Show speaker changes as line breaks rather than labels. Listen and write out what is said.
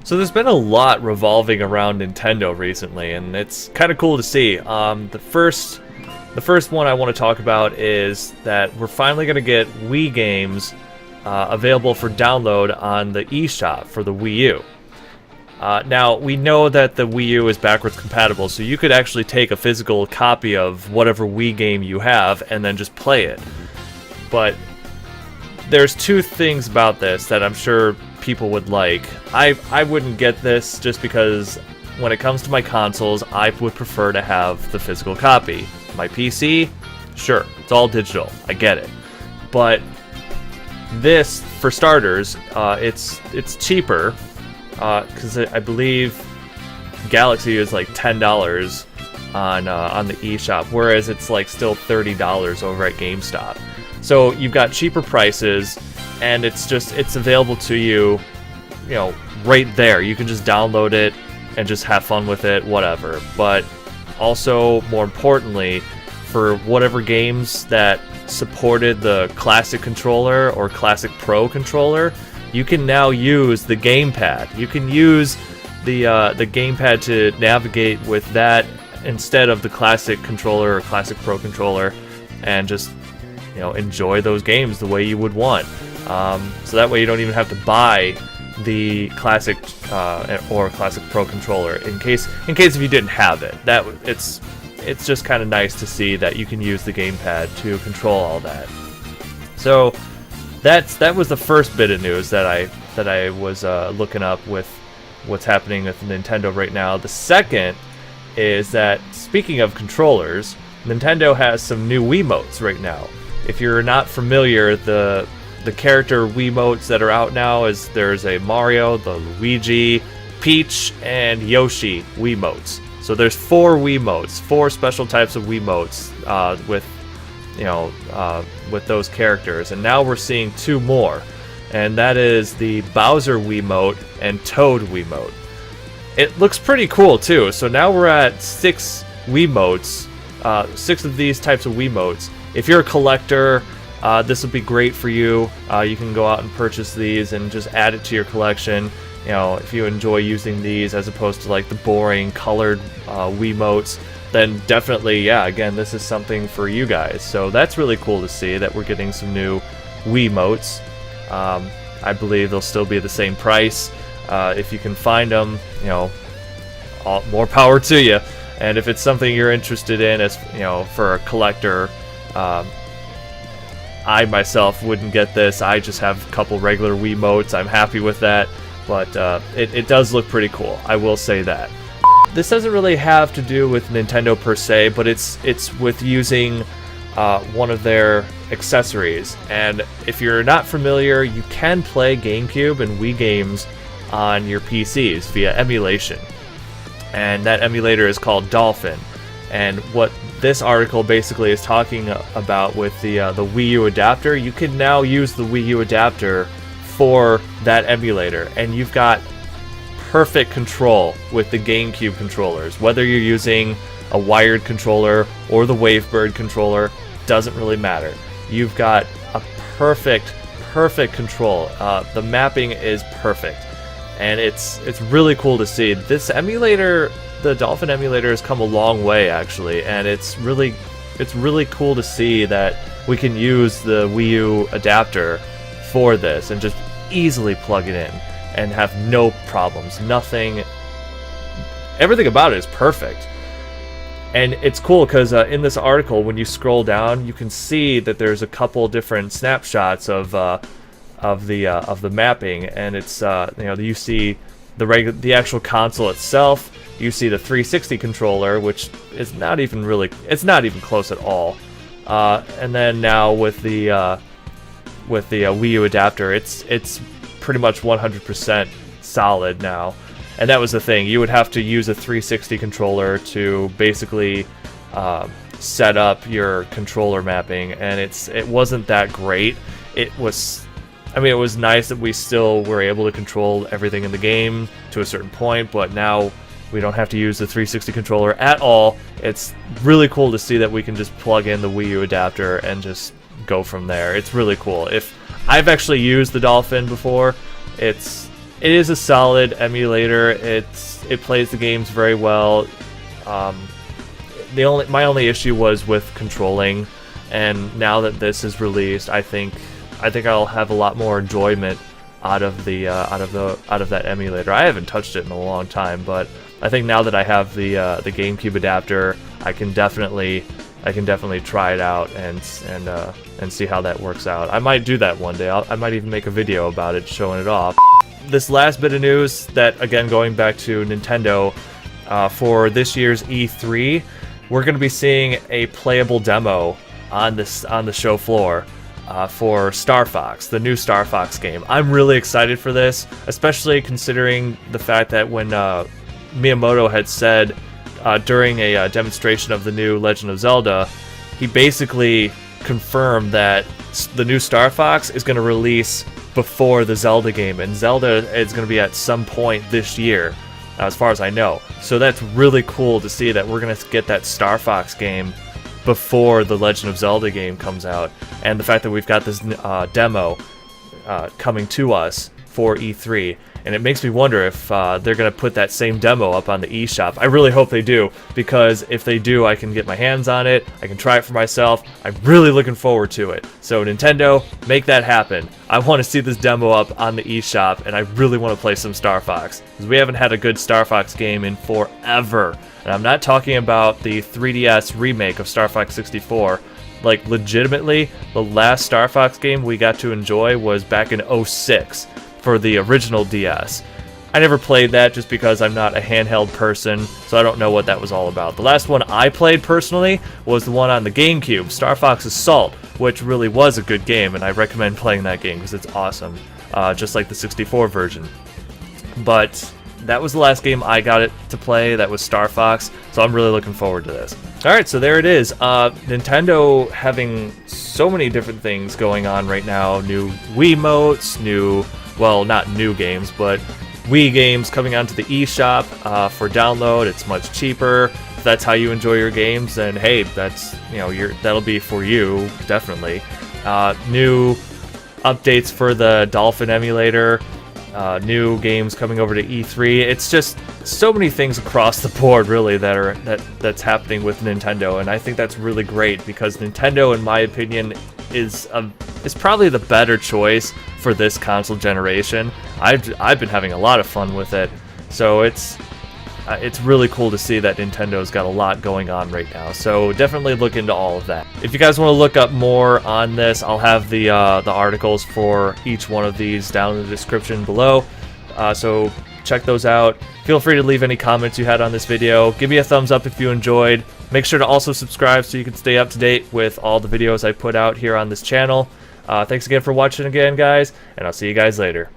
So there's been a lot revolving around Nintendo recently, and it's kind of cool to see. The first one I want to talk about is that we're finally going to get Wii games available for download on the eShop for the Wii U. Now, we know that the Wii U is backwards compatible, so you could actually take a physical copy of whatever Wii game you have and then just play it. But there's two things about this that I'm sure people would like. I wouldn't get this just because when it comes to my consoles, I would prefer to have the physical copy. My PC, sure, it's all digital, I get it. But this, for starters, it's cheaper, because I believe Galaxy is like $10 on the eShop, whereas it's like still $30 over at GameStop. So you've got cheaper prices, and it's available to you, right there. You can just download it and just have fun with it, whatever. But also, more importantly, for whatever games that supported the Classic controller or Classic Pro controller, you can now use the gamepad. You can use the gamepad to navigate with that instead of the Classic controller or Classic Pro controller, and just enjoy those games the way you would want. So that way you don't even have to buy the Classic or Classic Pro controller in case if you didn't have it. It's just kind of nice to see that you can use the gamepad to control all that. So that was the first bit of news that I was looking up with what's happening with Nintendo right now. The second is that, speaking of controllers, Nintendo has some new Wiimotes right now. If you're not familiar, the character Wiimotes that are out now is there's a Mario, the Luigi, Peach, and Yoshi Wiimotes. So there's 4 Wiimotes, 4 special types of Wiimotes with those characters, and now we're seeing 2 more, and that is the Bowser Wiimote and Toad Wiimote. It looks pretty cool too. So now we're at 6 Wiimotes, 6 of these types of Wiimotes. If you're a collector, this would be great for you. You can go out and purchase these and just add it to your collection. If you enjoy using these as opposed to like the boring colored Wiimotes, then definitely, yeah, again, this is something for you guys. So that's really cool to see that we're getting some new Wiimotes. I believe they'll still be the same price. If you can find them, more power to you. And if it's something you're interested in, as for a collector, I myself wouldn't get this. I just have a couple regular Wiimotes. I'm happy with that. But it does look pretty cool, I will say that. This doesn't really have to do with Nintendo per se, but it's with using one of their accessories. And if you're not familiar, you can play GameCube and Wii games on your PCs via emulation. And that emulator is called Dolphin. And what this article basically is talking about with the Wii U adapter, you can now use the Wii U adapter for that emulator, and you've got perfect control with the GameCube controllers. Whether you're using a wired controller or the Wavebird controller, doesn't really matter. You've got a perfect control. The mapping is perfect, and it's really cool to see. This emulator, the Dolphin emulator, has come a long way actually, and it's really cool to see that we can use the Wii U adapter for this and just easily plug it in and have no problems. Everything about it is perfect. And it's cool because in this article, when you scroll down, you can see that there's a couple different snapshots of the mapping, and it's you see the actual console itself. You see the 360 controller, which is not even close at all. And then now with the Wii U adapter, it's pretty much 100% solid now. And that was the thing. You would have to use a 360 controller to basically set up your controller mapping, and it wasn't that great. It was nice that we still were able to control everything in the game to a certain point, but now we don't have to use the 360 controller at all. It's really cool to see that we can just plug in the Wii U adapter and just go from there. It's really cool. If I've actually used the Dolphin before, it's it is a solid emulator. It plays the games very well. My only issue was with controlling, and now that this is released, I think I'll have a lot more enjoyment out of that emulator. I haven't touched it in a long time, but I think now that I have the GameCube adapter, I can definitely try it out and see how that works out. I might do that one day. I might even make a video about it, showing it off. This last bit of news, that again going back to Nintendo, for this year's E3, we're going to be seeing a playable demo on the show floor for Star Fox, the new Star Fox game. I'm really excited for this, especially considering the fact that when Miyamoto had said during a demonstration of the new Legend of Zelda, he basically confirmed that the new Star Fox is going to release before the Zelda game, and Zelda is going to be at some point this year, as far as I know. So that's really cool to see that we're going to get that Star Fox game before the Legend of Zelda game comes out, and the fact that we've got this demo coming to us for E3, and it makes me wonder if they're going to put that same demo up on the eShop. I really hope they do, because if they do, I can get my hands on it, I can try it for myself. I'm really looking forward to it. So Nintendo, make that happen. I want to see this demo up on the eShop, and I really want to play some Star Fox, because we haven't had a good Star Fox game in forever. And I'm not talking about the 3DS remake of Star Fox 64. Like, legitimately, the last Star Fox game we got to enjoy was back in '06 for the original DS. I never played that just because I'm not a handheld person, so I don't know what that was all about. The last one I played personally was the one on the GameCube, Star Fox Assault, which really was a good game, and I recommend playing that game because it's awesome, just like the 64 version. But that was the last game I got it to play. That was Star Fox, so I'm really looking forward to this. Alright, so there it is. Nintendo having so many different things going on right now. New Wiimotes, well, not new games, but Wii games coming onto the eShop for download. It's much cheaper. If that's how you enjoy your games, then hey, that's, that'll be for you, definitely. New updates for the Dolphin Emulator. New games coming over to E3. It's just so many things across the board, really, that's happening with Nintendo, and I think that's really great, because Nintendo, in my opinion, is probably the better choice for this console generation. I've been having a lot of fun with it, so it's really cool to see that Nintendo's got a lot going on right now. So definitely look into all of that. If you guys want to look up more on this, I'll have the articles for each one of these down in the description below. So check those out. Feel free to leave any comments you had on this video. Give me a thumbs up if you enjoyed. Make sure to also subscribe so you can stay up to date with all the videos I put out here on this channel. Thanks again for watching again, guys, and I'll see you guys later.